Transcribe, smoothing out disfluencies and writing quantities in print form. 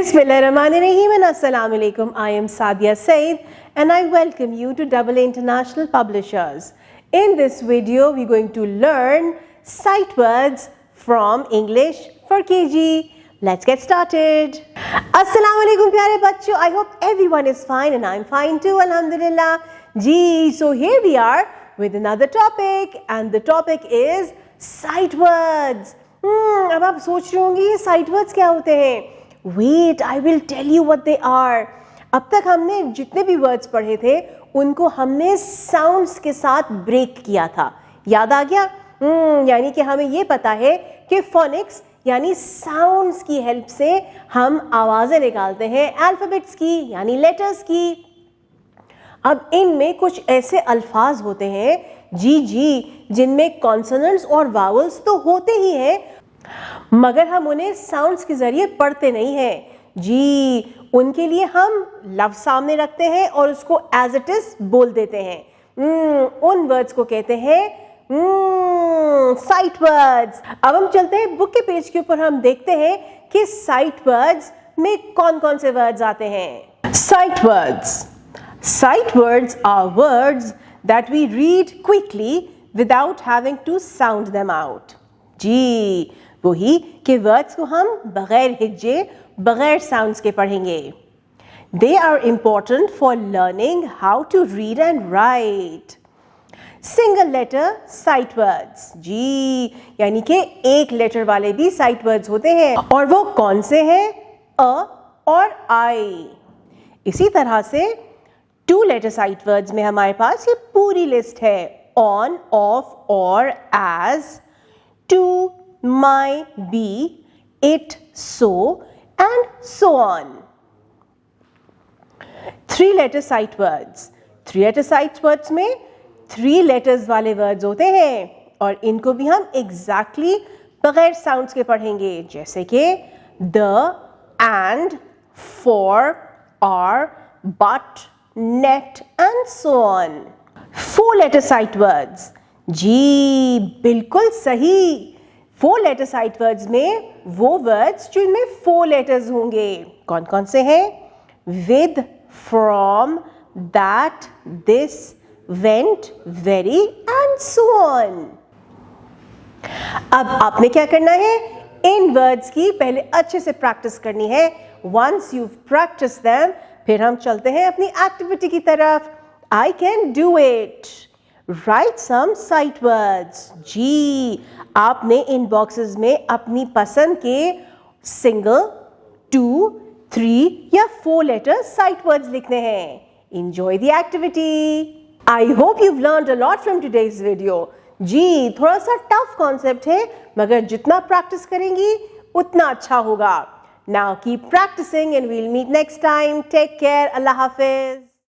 Bismillahirrahmanirrahim and Assalamu alaikum. I am Sadia Said and I welcome you to Double International Publishers. In this video, we're going to learn sight words from English for KG. Let's get started. Assalamu alaikum pyare bachcho. I hope everyone is fine and I'm fine too, alhamdulillah. Ji, so here we are with another topic and the topic is sight words. अब आप सोच रहे होंगे ये sight words क्या होते हैं? Wait, I will tell you what they are. अब तक हमने जितने भी words पढ़े थे उनको हमने sounds के साथ break किया था. याद आ गया? यानी कि हमें ये पता है कि phonics यानी sounds की help से हम आवाज़ें निकालते हैं alphabets की यानी letters की. अब इनमें कुछ ऐसे अल्फाज होते हैं जी जिनमें कॉन्सोनेंट्स और वावल्स तो होते ही हैं मगर हम उन्हें साउंड्स के जरिए पढ़ते नहीं हैं जी. उनके लिए हम लफ्ज़ सामने रखते हैं और उसको एज इट इज बोल देते हैं. उन वर्ड्स को कहते हैं साइट वर्ड्स. अब हम चलते हैं बुक के पेज के ऊपर. हम देखते हैं कि साइट वर्ड्स में कौन कौन से वर्ड्स आते हैं. Sight words. Sight words are words that we read quickly without having to sound them out. जी, वही के words को हम बगैर हिज्जे, बगैर sounds के पढ़ेंगे. They are important for learning how to read and write. Single letter sight words. जी, यानी कि एक letter वाले भी sight words होते हैं और वो कौन से हैं? अ और आई. इसी तरह से टू लेटर साइट वर्ड्स में हमारे पास ये पूरी लिस्ट है. On, of, or, as, to, my, be, it, so and so on. Three letter sight words. Three letter sight words में थ्री लेटर्स वाले वर्ड्स होते हैं और इनको भी हम एग्जैक्टली बगैर साउंड्स के पढ़ेंगे जैसे कि the, and, for, are, but, net and so on. Four letter sight words. जी बिल्कुल सही. Four letter sight words में वो words जिनमें four letters होंगे. कौन कौन से हैं? With, from, that, this, went, very and so on. अब आपने क्या करना है? इन words की पहले अच्छे से practice करनी है. Once you've practiced them, फिर हम चलते हैं अपनी एक्टिविटी की तरफ. I can do it. Write some sight words. जी, आपने इन बॉक्सेस में अपनी पसंद के सिंगल, 2, 3 या 4 लेटर साइट वर्ड्स लिखने हैं. Enjoy the activity. I hope you've learned a lot from today's video. जी, थोड़ा सा टफ कॉन्सेप्ट है मगर जितना प्रैक्टिस करेंगी उतना अच्छा होगा. Now keep practicing and we'll meet next time. Take care. Allah Hafiz.